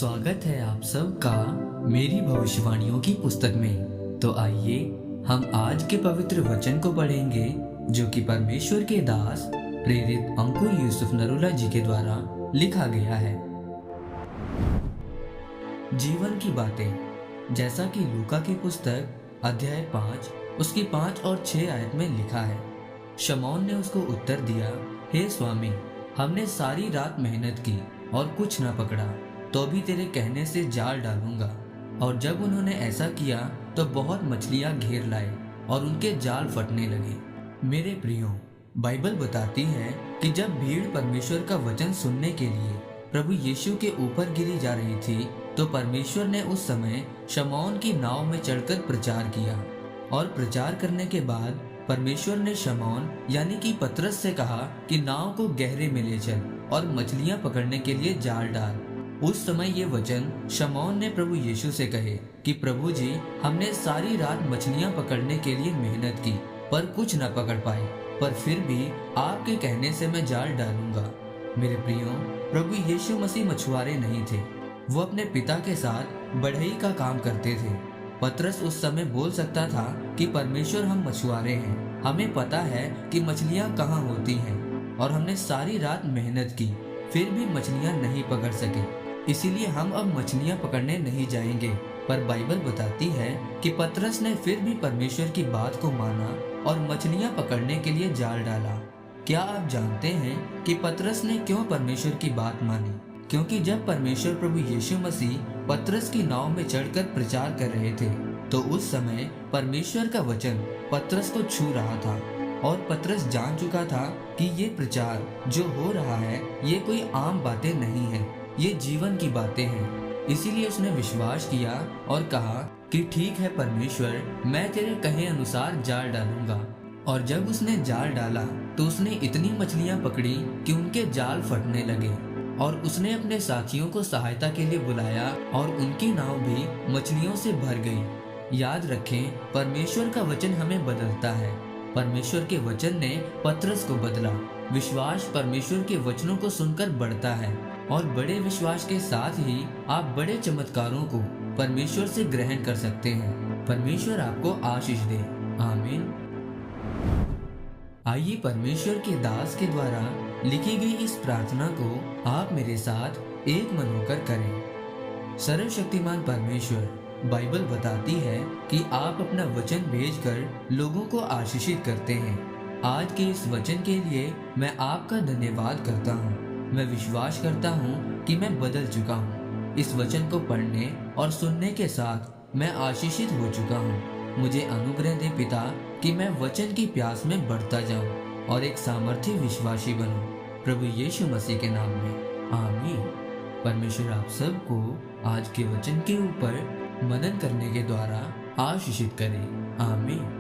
स्वागत है आप सबका मेरी भविष्यवाणियों की पुस्तक में। तो आइए हम आज के पवित्र वचन को पढ़ेंगे जो कि परमेश्वर के दास प्रेरित अंकुर यूसुफ नरोला जी के द्वारा लिखा गया है। जीवन की बातें, जैसा कि लूका की पुस्तक अध्याय 5 उसकी 5 और 6 आयत में लिखा है। शमौन ने उसको उत्तर दिया, हे स्वामी, हमने सारी रात मेहनत की और कुछ न पकड़ा, तो भी तेरे कहने से जाल डालूंगा। और जब उन्होंने ऐसा किया तो बहुत मछलियां घेर लाए और उनके जाल फटने लगे। मेरे प्रियो, बाइबल बताती है कि जब भीड़ परमेश्वर का वचन सुनने के लिए प्रभु यीशु के ऊपर गिरी जा रही थी, तो परमेश्वर ने उस समय शमौन की नाव में चढ़कर प्रचार किया। और प्रचार करने के बाद परमेश्वर ने शमौन यानी कि पतरस से कहा कि नाव को गहरे में ले चल और मछलियां पकड़ने के लिए जाल डाल। उस समय ये वचन शमौन ने प्रभु यीशु से कहे कि प्रभु जी, हमने सारी रात मछलियां पकड़ने के लिए मेहनत की पर कुछ न पकड़ पाए, पर फिर भी आपके कहने से मैं जाल डालूंगा। मेरे प्रियो, प्रभु यीशु मसीह मछुआरे नहीं थे, वो अपने पिता के साथ बढ़ई का काम करते थे। पतरस उस समय बोल सकता था कि परमेश्वर, हम मछुआरे हैं, हमें पता है कि मछलियां कहाँ होती हैं और हमने सारी रात मेहनत की फिर भी मछलियां नहीं पकड़ सके, इसीलिए हम अब मछलियां पकड़ने नहीं जाएंगे। पर बाइबल बताती है कि पतरस ने फिर भी परमेश्वर की बात को माना और मछलियां पकड़ने के लिए जाल डाला। क्या आप जानते हैं कि पतरस ने क्यों परमेश्वर की बात मानी? क्योंकि जब परमेश्वर प्रभु यीशु मसीह पतरस की नाव में चढ़कर प्रचार कर रहे थे, तो उस समय परमेश्वर का वचन पतरस को छू रहा था और पतरस जान चुका था कि ये प्रचार जो हो रहा है ये कोई आम बातें नहीं है, ये जीवन की बातें हैं। इसीलिए उसने विश्वास किया और कहा कि ठीक है परमेश्वर, मैं तेरे कहे अनुसार जाल डालूंगा। और जब उसने जाल डाला तो उसने इतनी मछलियां पकड़ी कि उनके जाल फटने लगे और उसने अपने साथियों को सहायता के लिए बुलाया और उनकी नाव भी मछलियों से भर गई। याद रखें, परमेश्वर का वचन हमें बदलता है। परमेश्वर के वचन ने पतरस को बदला। विश्वास परमेश्वर के वचनों को सुनकर बढ़ता है और बड़े विश्वास के साथ ही आप बड़े चमत्कारों को परमेश्वर से ग्रहण कर सकते हैं। परमेश्वर आपको आशीष दे। आमीन। आइए परमेश्वर के दास के द्वारा लिखी गई इस प्रार्थना को आप मेरे साथ एक मन होकर करें। सर्वशक्तिमान परमेश्वर, बाइबल बताती है कि आप अपना वचन भेजकर लोगों को आशीषित करते हैं। आज के इस वचन के लिए मैं आपका धन्यवाद करता हूँ। मैं विश्वास करता हूँ कि मैं बदल चुका हूँ। इस वचन को पढ़ने और सुनने के साथ मैं आशीषित हो चुका हूँ। मुझे अनुग्रह दे पिता कि मैं वचन की प्यास में बढ़ता जाऊँ और एक सामर्थ्य विश्वासी बनूँ, प्रभु यीशु मसीह के नाम में। आमीन। परमेश्वर आप सबको आज के वचन के ऊपर मनन करने के द्वारा आशीषित करे। आमीन।